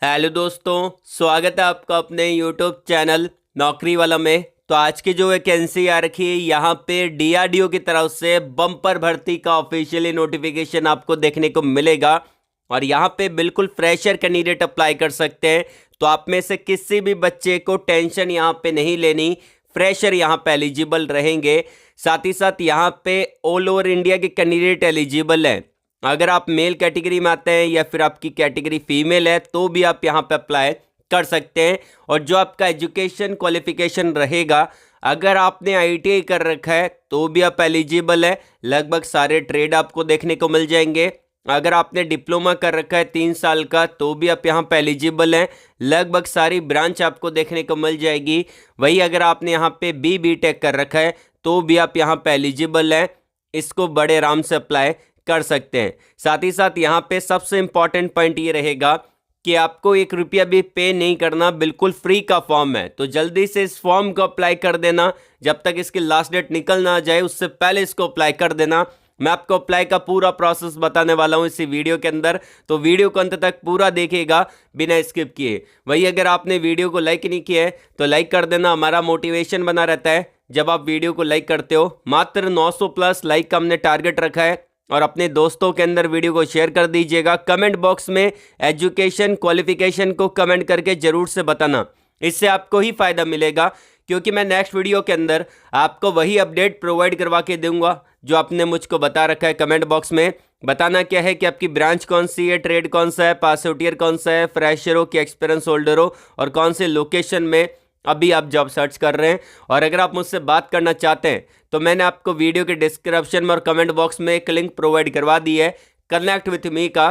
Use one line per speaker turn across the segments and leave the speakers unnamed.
Hello दोस्तों, स्वागत है आपका अपने यूट्यूब चैनल नौकरी वाला में। तो आज की जो वैकेंसी आ रखी है यहाँ पे डीआरडीओ की तरफ से बम्पर भर्ती का ऑफिशियली नोटिफिकेशन आपको देखने को मिलेगा और यहाँ पे बिल्कुल फ्रेशर कैंडिडेट अप्लाई कर सकते हैं। तो आप में से किसी भी बच्चे को टेंशन यहाँ पे नहीं लेनी, फ्रेशर यहाँ पे एलिजिबल रहेंगे। साथ ही साथ यहाँ पे ऑल ओवर इंडिया के कैंडिडेट एलिजिबल हैं। अगर आप मेल कैटेगरी में आते हैं या फिर आपकी कैटेगरी फीमेल है तो भी आप यहाँ पे अप्लाई कर सकते हैं। और जो आपका एजुकेशन क्वालिफिकेशन रहेगा, अगर आपने आईटीआई कर रखा है तो भी आप एलिजिबल है। लगभग सारे ट्रेड आपको देखने को मिल जाएंगे। अगर आपने डिप्लोमा कर रखा है 3 साल का तो भी आप यहाँ पे एलिजिबल हैं। लगभग सारी ब्रांच आपको देखने को मिल जाएगी। वही अगर आपने यहाँ पे बी टेक कर रखा है तो भी आप यहाँ पे एलिजिबल हैं। इसको बड़े आराम से अप्लाई कर सकते हैं। साथ ही साथ यहाँ पे सबसे इंपॉर्टेंट पॉइंट ये रहेगा कि आपको 1 रुपया भी पे नहीं करना, बिल्कुल फ्री का फॉर्म है। तो जल्दी से इस फॉर्म को अप्लाई कर देना, जब तक इसकी लास्ट डेट निकल ना जाए उससे पहले इसको अप्लाई कर देना। मैं आपको अप्लाई का पूरा प्रोसेस बताने वाला हूं इसी वीडियो के अंदर, तो वीडियो को अंत तक पूरा देखिएगा बिना स्किप किए। वही अगर आपने वीडियो को लाइक नहीं किया है तो लाइक कर देना, हमारा मोटिवेशन बना रहता है जब आप वीडियो को लाइक करते हो। मात्र 900 प्लस लाइक का हमने टारगेट रखा है और अपने दोस्तों के अंदर वीडियो को शेयर कर दीजिएगा। कमेंट बॉक्स में एजुकेशन क्वालिफिकेशन को कमेंट करके जरूर से बताना, इससे आपको ही फायदा मिलेगा क्योंकि मैं नेक्स्ट वीडियो के अंदर आपको वही अपडेट प्रोवाइड करवा के दूंगा जो आपने मुझको बता रखा है। कमेंट बॉक्स में बताना क्या है कि आपकी ब्रांच कौन सी है, ट्रेड कौन सा है, पास आउट ईयर कौन सा है, फ्रेशर हो कि एक्सपीरियंस होल्डर हो और कौन से लोकेशन में अभी आप जॉब सर्च कर रहे हैं। और अगर आप मुझसे बात करना चाहते हैं तो मैंने आपको वीडियो के डिस्क्रिप्शन में और कमेंट बॉक्स में एक लिंक प्रोवाइड करवा दी है कनेक्ट विथ मी का।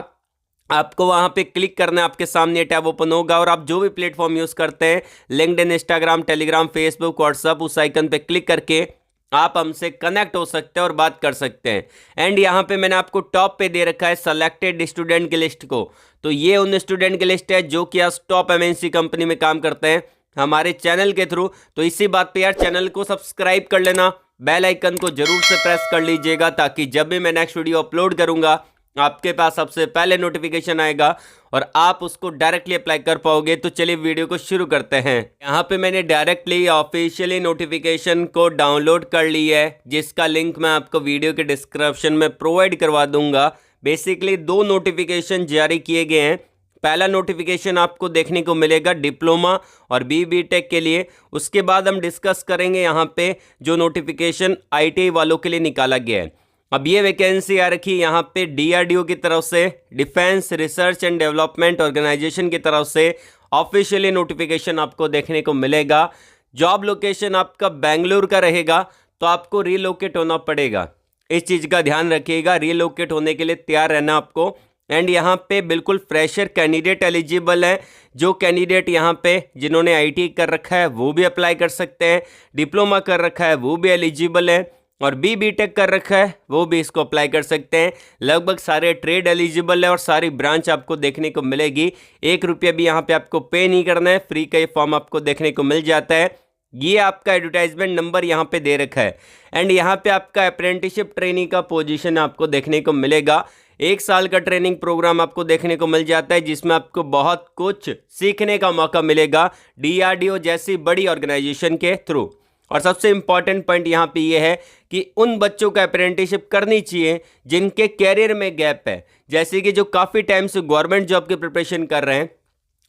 आपको वहां पे क्लिक करना है, आपके सामने टैब ओपन होगा और आप जो भी प्लेटफॉर्म यूज करते हैं, LinkedIn, Instagram, Telegram, Facebook, WhatsApp, उस आइकन पे क्लिक करके आप हमसे कनेक्ट हो सकते हैं और बात कर सकते हैं। एंड यहाँ पे मैंने आपको टॉप पे दे रखा है सेलेक्टेड स्टूडेंट की लिस्ट को। तो ये उन स्टूडेंट की लिस्ट है जो कि आज टॉप एमएनसी कंपनी में काम करते हैं हमारे चैनल के थ्रू। तो इसी बात पे यार चैनल को सब्सक्राइब कर लेना, बेल आइकन को जरूर से प्रेस कर लीजिएगा ताकि जब भी मैं नेक्स्ट वीडियो अपलोड करूंगा आपके पास सबसे पहले नोटिफिकेशन आएगा और आप उसको डायरेक्टली अप्लाई कर पाओगे। तो चलिए वीडियो को शुरू करते हैं। यहाँ पे मैंने डायरेक्टली ऑफिशियली नोटिफिकेशन को डाउनलोड कर ली है जिसका लिंक मैं आपको वीडियो के डिस्क्रिप्शन में प्रोवाइड करवा दूंगा। बेसिकली 2 नोटिफिकेशन जारी किए गए हैं। पहला नोटिफिकेशन आपको देखने को मिलेगा डिप्लोमा और बी टेक के लिए। उसके बाद हम डिस्कस करेंगे यहाँ पे जो नोटिफिकेशन आईटीआई वालों के लिए निकाला गया है। अब ये वैकेंसी आ रखी है यहाँ पे डीआरडीओ की तरफ से, defence research and development organisation की तरफ से ऑफिशियली नोटिफिकेशन आपको देखने को मिलेगा। जॉब लोकेशन आपका बेंगलुरु का रहेगा तो आपको रीलोकेट होना पड़ेगा, इस चीज़ का ध्यान रखिएगा। रीलोकेट होने के लिए तैयार रहना आपको। एंड यहाँ पे बिल्कुल फ्रेशर कैंडिडेट एलिजिबल है। जो कैंडिडेट यहाँ पे जिन्होंने आईटी कर रखा है वो भी अप्लाई कर सकते हैं, डिप्लोमा कर रखा है वो भी एलिजिबल है और बी टेक कर रखा है वो भी इसको अप्लाई कर सकते हैं। लगभग सारे ट्रेड एलिजिबल है और सारी ब्रांच आपको देखने को मिलेगी। 1 रुपया भी यहाँ पे आपको पे नहीं करना है, फ्री का ये फॉर्म आपको देखने को मिल जाता है। ये आपका एडवर्टाइजमेंट नंबर यहाँ पे दे रखा है। एंड यहाँ पे आपका अप्रेंटिसशिप ट्रेनिंग का पोजीशन आपको देखने को मिलेगा। 1 साल का ट्रेनिंग प्रोग्राम आपको देखने को मिल जाता है जिसमें आपको बहुत कुछ सीखने का मौका मिलेगा डीआरडीओ जैसी बड़ी ऑर्गेनाइजेशन के थ्रू। और सबसे इंपॉर्टेंट पॉइंट यहाँ पे ये है कि उन बच्चों का अप्रेंटिसशिप करनी चाहिए जिनके कैरियर में गैप है, जैसे कि जो काफ़ी टाइम से गवर्नमेंट जॉब की प्रिपरेशन कर रहे हैं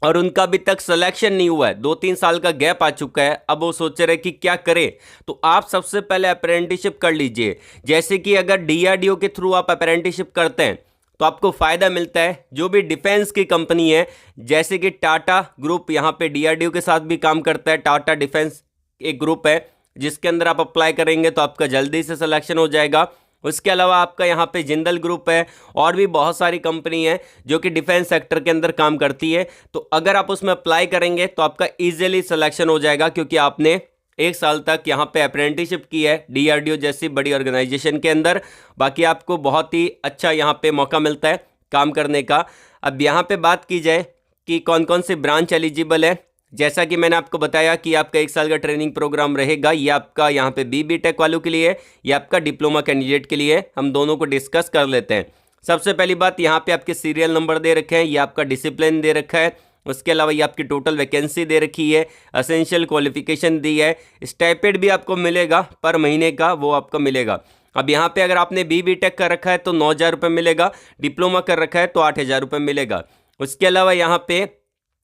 और उनका अभी तक सिलेक्शन नहीं हुआ है, 2-3 साल का गैप आ चुका है, अब वो सोच रहे कि क्या करें। तो आप सबसे पहले अप्रेंटिसशिप कर लीजिए। जैसे कि अगर डीआरडीओ के थ्रू आप अप्रेंटिसशिप करते हैं तो आपको फ़ायदा मिलता है। जो भी डिफेंस की कंपनी है जैसे कि टाटा ग्रुप यहाँ पे डीआरडीओ के साथ भी काम करता है, टाटा डिफेंस एक ग्रुप है जिसके अंदर आप अप्लाई करेंगे तो आपका जल्दी से सिलेक्शन हो जाएगा। उसके अलावा आपका यहाँ पे जिंदल ग्रुप है और भी बहुत सारी कंपनी है जो कि डिफेंस सेक्टर के अंदर काम करती है। तो अगर आप उसमें अप्लाई करेंगे तो आपका इजीली सिलेक्शन हो जाएगा क्योंकि आपने 1 साल तक यहाँ पे अप्रेंटिसशिप की है डीआरडीओ जैसी बड़ी ऑर्गेनाइजेशन के अंदर। बाकी आपको बहुत ही अच्छा यहाँ पे मौका मिलता है काम करने का। अब यहाँ पे बात की जाए कि कौन कौन सी ब्रांच एलिजिबल है, जैसा कि मैंने आपको बताया कि आपका 1 साल का ट्रेनिंग प्रोग्राम रहेगा। ये आपका यहाँ पे बी टेक वालों के लिए, ये आपका डिप्लोमा कैंडिडेट के लिए। हम दोनों को डिस्कस कर लेते हैं। सबसे पहली बात, यहाँ पे आपके सीरियल नंबर दे रखे हैं, ये आपका डिसिप्लिन दे रखा है। उसके अलावा ये आपकी टोटल वैकेंसी दे रखी है, एसेंशियल क्वालिफिकेशन दी है, स्टाइपेंड भी आपको मिलेगा पर महीने का, वो आपको मिलेगा। अब यहाँ पे अगर आपने BTech कर रखा है तो 9,000 रुपये मिलेगा, डिप्लोमा कर रखा है तो 8,000 रुपये मिलेगा। उसके अलावा यहाँ पे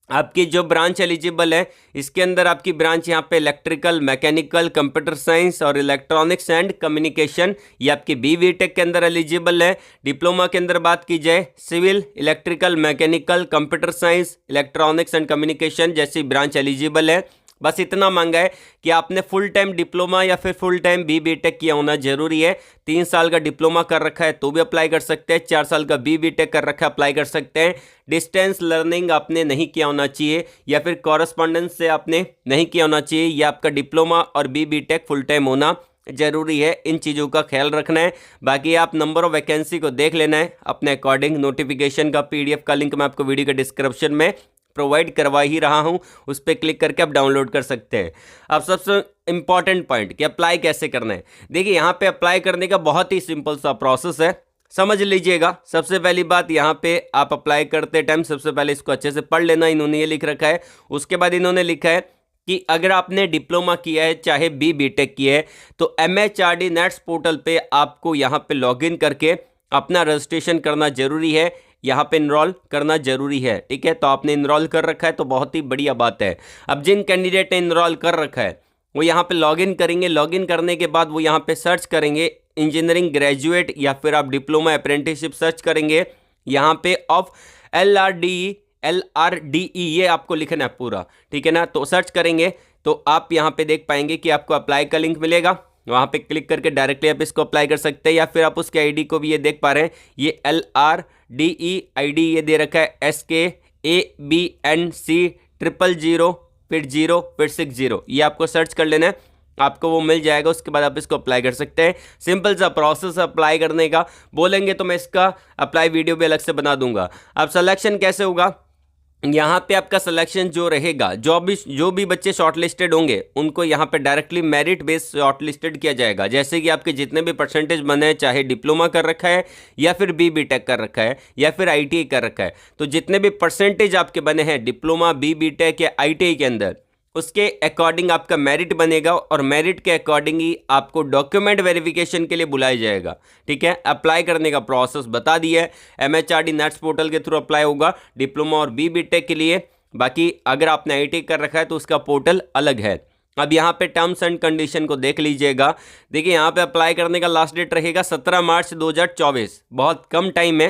आपकी जो ब्रांच एलिजिबल है, इसके अंदर आपकी ब्रांच यहाँ पे इलेक्ट्रिकल, मैकेनिकल, कंप्यूटर साइंस और इलेक्ट्रॉनिक्स एंड कम्युनिकेशन, ये आपकी BTech के अंदर एलिजिबल है। डिप्लोमा के अंदर बात की जाए, civil, electrical, mechanical, computer science, electronics and communication जैसी ब्रांच एलिजिबल है। बस इतना मांगा है कि आपने फुल टाइम डिप्लोमा या फिर फुल टाइम BTech किया होना जरूरी है। 3 साल का डिप्लोमा कर रखा है तो भी अप्लाई कर सकते हैं, 4 साल का BTech कर रखा है अप्लाई कर सकते हैं। डिस्टेंस लर्निंग आपने नहीं किया होना चाहिए या फिर कॉरेस्पॉन्डेंस से आपने नहीं किया होना चाहिए, या आपका डिप्लोमा और BTech फुल टाइम होना जरूरी है। इन चीज़ों का ख्याल रखना है। बाकी आप नंबर ऑफ वैकेंसी को देख लेना है अपने अकॉर्डिंग। नोटिफिकेशन का PDF का लिंक मैं आपको वीडियो के डिस्क्रिप्शन में प्रोवाइड करवा ही रहा हूं, उस पर क्लिक करके आप डाउनलोड कर सकते हैं। अब सबसे इंपॉर्टेंट पॉइंट कि अप्लाई कैसे करना है। देखिए यहाँ पे अप्लाई करने का बहुत ही सिंपल सा प्रोसेस है, समझ लीजिएगा। सबसे पहली बात, यहाँ पे आप अप्लाई करते टाइम सबसे पहले इसको अच्छे से पढ़ लेना। इन्होंने ये लिख रखा है, उसके बाद इन्होंने लिखा है कि अगर आपने डिप्लोमा किया है चाहे BTech किया है तो MHRD नेट्स पोर्टल पे आपको यहाँ पे लॉगिन करके अपना रजिस्ट्रेशन करना जरूरी है, यहाँ पे इनरोल करना जरूरी है। ठीक है, तो आपने इनरोल कर रखा है तो बहुत ही बढ़िया बात है। अब जिन कैंडिडेट ने इनरोल कर रखा है वो यहाँ पे लॉगिन करेंगे। लॉगिन करने के बाद वो यहाँ पे सर्च करेंगे इंजीनियरिंग ग्रेजुएट या फिर आप डिप्लोमा अप्रेंटिसशिप सर्च करेंगे। यहाँ पे ऑफ LRDE ये आपको लिखना है पूरा, ठीक है ना। तो सर्च करेंगे तो आप यहाँ पे देख पाएंगे कि आपको अप्लाई का लिंक मिलेगा, वहाँ पे क्लिक करके डायरेक्टली आप इसको अप्लाई कर सकते हैं। या फिर आप उसके ID को भी ये देख पा रहे हैं, ये LRDE ID ये दे रखा है SKABNC000 फिर 0 फिर 60, ये आपको सर्च कर लेना है, आपको वो मिल जाएगा। उसके बाद आप इसको अप्लाई कर सकते हैं। सिंपल सा प्रोसेस अप्लाई करने का। बोलेंगे तो मैं इसका अप्लाई वीडियो भी अलग से बना दूंगा। अब सिलेक्शन कैसे होगा, यहाँ पे आपका सिलेक्शन जो रहेगा, जो भी बच्चे शॉर्टलिस्टेड होंगे उनको यहाँ पे डायरेक्टली मेरिट बेस शॉर्टलिस्टेड किया जाएगा। जैसे कि आपके जितने भी परसेंटेज बने हैं, चाहे डिप्लोमा कर रखा है या फिर BTech कर रखा है या फिर ITI कर रखा है, तो जितने भी परसेंटेज आपके बने हैं डिप्लोमा, BTech या ITI के अंदर, उसके अकॉर्डिंग आपका मेरिट बनेगा और मेरिट के अकॉर्डिंग ही आपको डॉक्यूमेंट वेरिफिकेशन के लिए बुलाया जाएगा। ठीक है, अप्लाई करने का प्रोसेस बता दिया है। MHRD नेट्स पोर्टल के थ्रू अप्लाई होगा डिप्लोमा और BTech के लिए। बाकी अगर आपने ITI कर रखा है तो उसका पोर्टल अलग है। अब यहाँ पे टर्म्स एंड कंडीशन को देख लीजिएगा। देखिए यहाँ पे अप्लाई करने का लास्ट डेट रहेगा 17 मार्च 2024, बहुत कम टाइम है,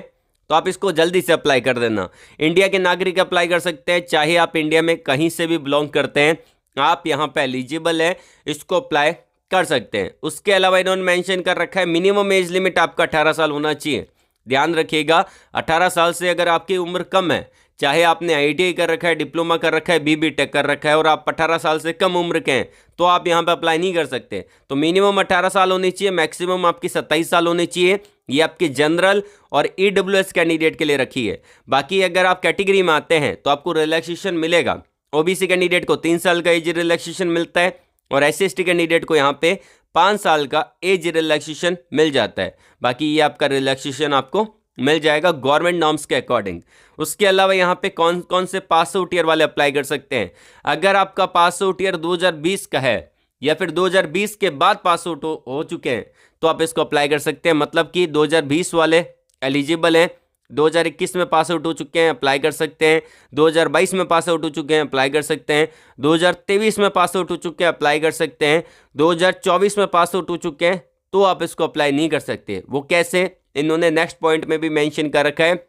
तो आप इसको जल्दी से अप्लाई कर देना। इंडिया के नागरिक अप्लाई कर सकते हैं, चाहे आप इंडिया में कहीं से भी बिलोंग करते हैं, आप यहाँ पे एलिजिबल है, इसको अप्लाई कर सकते हैं। उसके अलावा इन्होंने मेंशन कर रखा है मिनिमम एज लिमिट आपका 18 साल होना चाहिए। ध्यान रखिएगा, 18 साल से अगर आपकी उम्र कम है, चाहे आपने ITI कर रखा है, डिप्लोमा कर रखा है, BTech कर रखा है और आप 18 साल से कम उम्र के हैं, तो आप यहाँ पे अप्लाई नहीं कर सकते। तो मिनिमम 18 साल होनी चाहिए, मैक्सिमम आपकी 27 साल होनी चाहिए। ये आपके जनरल और EWS कैंडिडेट के लिए रखी है। बाकी अगर आप कैटेगरी में आते हैं तो आपको रिलैक्सेशन मिलेगा। OBC कैंडिडेट को 3 साल का एज रिलैक्सेशन मिलता है और SC/ST कैंडिडेट को यहाँ पे 5 साल का एज रिलैक्सेशन मिल जाता है। बाकी ये आपका रिलैक्सेशन आपको मिल जाएगा गवर्नमेंट नॉर्म्स के अकॉर्डिंग। उसके अलावा यहाँ पे कौन कौन से पास आउट ईयर वाले अप्लाई कर सकते हैं। अगर आपका पास आउट ईयर 2020 का है या फिर 2020 के बाद पास आउट हो चुके हैं तो आप इसको अप्लाई कर सकते हैं। मतलब कि 2020 वाले एलिजिबल हैं, 2021 में पास आउट हो चुके हैं, अप्लाई कर सकते हैं, 2022 में पास आउट हो चुके हैं, अप्लाई कर सकते हैं, 2023 में पास आउट हो चुके हैं, अप्लाई कर सकते हैं, 2024 में पास आउट हो चुके हैं तो आप इसको अप्लाई नहीं कर सकते। वो कैसे, इन्होंने नेक्स्ट पॉइंट में भी मेंशन कर रखा है।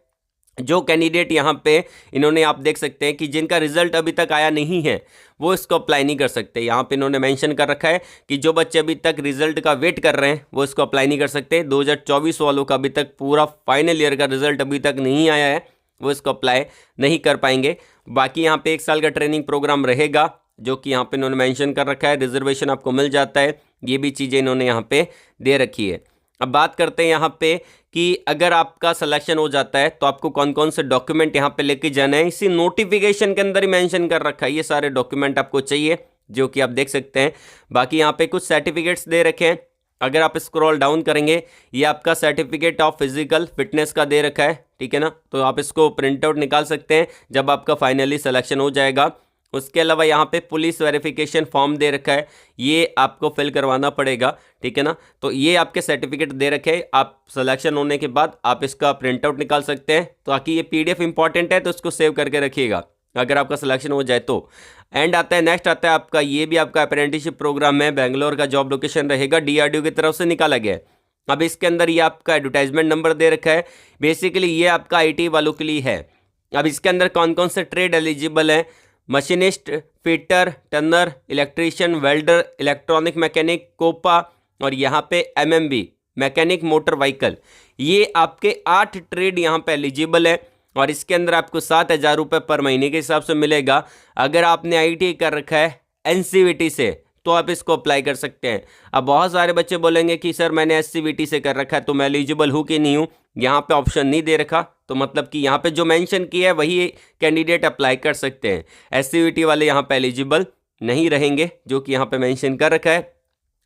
जो कैंडिडेट यहाँ पे इन्होंने आप देख सकते हैं कि जिनका रिजल्ट अभी तक आया नहीं है वो इसको अप्लाई नहीं कर सकते। यहाँ पे इन्होंने मेंशन कर रखा है कि जो बच्चे अभी तक रिजल्ट का वेट कर रहे हैं वो इसको अप्लाई नहीं कर सकते। 2024 वालों का अभी तक पूरा फाइनल ईयर का रिजल्ट अभी तक नहीं आया है, वो इसको अप्लाई नहीं कर पाएंगे। बाकी यहाँ पे 1 साल का ट्रेनिंग प्रोग्राम रहेगा जो कि यहाँ पे इन्होंने मेंशन कर रखा है। रिजर्वेशन आपको मिल जाता है, ये भी चीज़ें इन्होंने यहाँ पे दे रखी है। अब बात करते हैं यहाँ पे कि अगर आपका सिलेक्शन हो जाता है तो आपको कौन कौन से डॉक्यूमेंट यहाँ पे लेके जाना है। इसी नोटिफिकेशन के अंदर ही मेंशन कर रखा है, ये सारे डॉक्यूमेंट आपको चाहिए जो कि आप देख सकते हैं। बाकी यहाँ पे कुछ सर्टिफिकेट्स दे रखे हैं अगर आप स्क्रॉल डाउन करेंगे, ये आपका सर्टिफिकेट ऑफ फिजिकल फिटनेस का दे रखा है, ठीक है ना। तो आप इसको प्रिंट आउट निकाल सकते हैं जब आपका फाइनली सिलेक्शन हो जाएगा। उसके अलावा यहाँ पे पुलिस वेरिफिकेशन फॉर्म दे रखा है, ये आपको फिल करवाना पड़ेगा, ठीक है ना। तो ये आपके सर्टिफिकेट दे रखे हैं, आप सिलेक्शन होने के बाद आप इसका प्रिंट आउट निकाल सकते हैं। तो ताकि ये PDF इंपॉर्टेंट है तो इसको सेव करके रखिएगा अगर आपका सिलेक्शन हो जाए तो। एंड आता है नेक्स्ट आता है आपका, ये भी आपका अप्रेंटिसशिप प्रोग्राम है, बेंगलोर का जॉब लोकेशन रहेगा, DRDO की तरफ से निकाला गया है। अब इसके अंदर ये आपका एडवर्टाइजमेंट नंबर दे रखा है, बेसिकली ये आपका IT वालों के लिए है। अब इसके अंदर कौन कौन से ट्रेड एलिजिबल हैं, machinist, fitter, turner, electrician, welder, electronic mechanic, COPA और यहाँ पे MMB मैकेनिक मोटर व्हीकल, ये आपके 8 ट्रेड यहाँ पे एलिजिबल है। और इसके अंदर आपको 7,000 रुपये पर महीने के हिसाब से मिलेगा। अगर आपने ITI कर रखा है NCVT से तो आप इसको अप्लाई कर सकते हैं। अब बहुत सारे बच्चे बोलेंगे कि सर मैंने SCVT से कर रखा है तो मैं एलिजिबल हूँ कि नहीं हूँ। यहाँ पे ऑप्शन नहीं दे रखा, तो मतलब कि यहाँ पे जो मेंशन किया है वही कैंडिडेट अप्लाई कर सकते हैं। SCVT वाले यहाँ पे एलिजिबल नहीं रहेंगे, जो कि यहाँ पे मेंशन कर रखा है।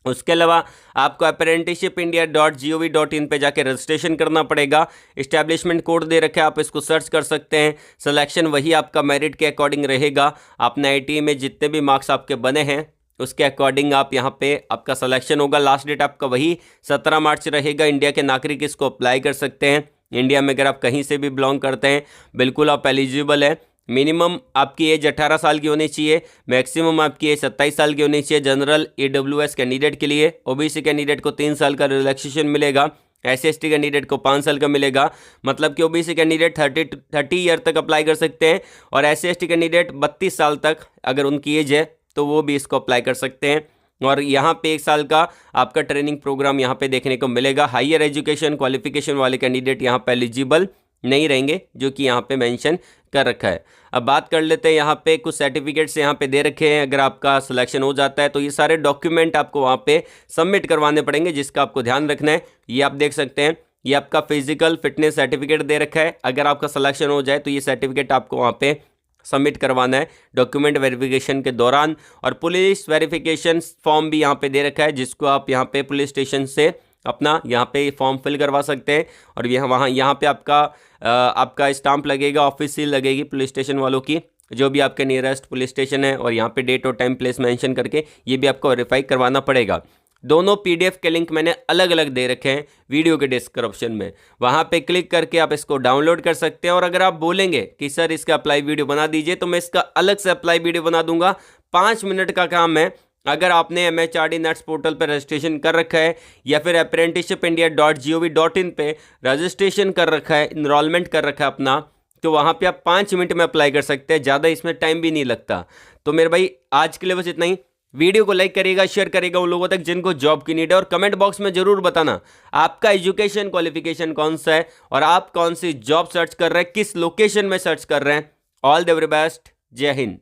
उसके अलावा आपको apprenticeshipindia.gov.in पे जाके रजिस्ट्रेशन करना पड़ेगा। इस्टेब्लिशमेंट कोड दे रखा है, आप इसको सर्च कर सकते हैं। सिलेक्शन वही आपका मेरिट के अकॉर्डिंग रहेगा। आपने ITI में जितने भी मार्क्स आपके बने हैं उसके अकॉर्डिंग आप यहाँ पे आपका सिलेक्शन होगा। लास्ट डेट आपका वही 17 मार्च रहेगा। इंडिया के नागरिक इसको अप्लाई कर सकते हैं। इंडिया में अगर आप कहीं से भी बिलोंग करते हैं बिल्कुल आप एलिजिबल है। मिनिमम आपकी एज 18 साल की होनी चाहिए, मैक्सिमम आपकी एज 27 साल की होनी चाहिए जनरल AWS कैंडिडेट के लिए। OBC कैंडिडेट को 3 साल का रिलैक्सेशन मिलेगा, SC/ST कैंडिडेट को 5 साल का मिलेगा। मतलब कि OBC कैंडिडेट 30 ईयर तक अप्लाई कर सकते हैं और SC/ST कैंडिडेट 32 साल तक अगर उनकी एज है तो वो भी इसको अप्लाई कर सकते हैं। और यहाँ पे 1 साल का आपका ट्रेनिंग प्रोग्राम यहाँ पे देखने को मिलेगा। हायर एजुकेशन क्वालिफिकेशन वाले कैंडिडेट यहाँ पे एलिजिबल नहीं रहेंगे, जो कि यहाँ पे मेंशन कर रखा है। अब बात कर लेते हैं, यहाँ पे कुछ सर्टिफिकेट्स यहाँ पे दे रखे हैं। अगर आपका सिलेक्शन हो जाता है तो ये सारे डॉक्यूमेंट आपको वहाँ पे सबमिट करवाने पड़ेंगे, जिसका आपको ध्यान रखना है। ये आप देख सकते हैं, ये आपका फिजिकल फिटनेस सर्टिफिकेट दे रखा है। अगर आपका सिलेक्शन हो जाए तो ये सर्टिफिकेट आपको वहाँ पे सबमिट करवाना है डॉक्यूमेंट वेरिफिकेशन के दौरान। और पुलिस वेरिफिकेशन फॉर्म भी यहाँ पे दे रखा है, जिसको आप यहाँ पे पुलिस स्टेशन से अपना यहाँ पे फॉर्म फिल करवा सकते हैं। और यहाँ पे आपका स्टाम्प लगेगा, ऑफिस सील लगेगी पुलिस स्टेशन वालों की, जो भी आपके नियरेस्ट पुलिस स्टेशन है। और यहाँ पे डेट और टाइम प्लेस मेंशन करके ये भी आपको वेरीफाई करवाना पड़ेगा। दोनों PDF के लिंक मैंने अलग अलग दे रखे हैं वीडियो के डिस्क्रिप्शन में, वहाँ पे क्लिक करके आप इसको डाउनलोड कर सकते हैं। और अगर आप बोलेंगे कि सर इसका अप्लाई वीडियो बना दीजिए तो मैं इसका अलग से अप्लाई वीडियो बना दूंगा। 5 मिनट का काम है। अगर आपने MHRD नेट्स पोर्टल पर रजिस्ट्रेशन कर रखा है या फिर apprenticeshipindia.gov.in पे रजिस्ट्रेशन कर रखा है, इनरोलमेंट कर रखा है अपना, तो वहाँ पे आप 5 मिनट में अप्लाई कर सकते हैं। ज़्यादा इसमें टाइम भी नहीं लगता। तो मेरे भाई आज के लिए बस इतना ही। वीडियो को लाइक करिएगा, शेयर करिएगा उन लोगों तक जिनको जॉब की नीड है। और कमेंट बॉक्स में जरूर बताना आपका एजुकेशन क्वालिफिकेशन कौन सा है और आप कौन सी जॉब सर्च कर रहे हैं, किस लोकेशन में सर्च कर रहे हैं। ऑल द वेरी बेस्ट, जय हिंद।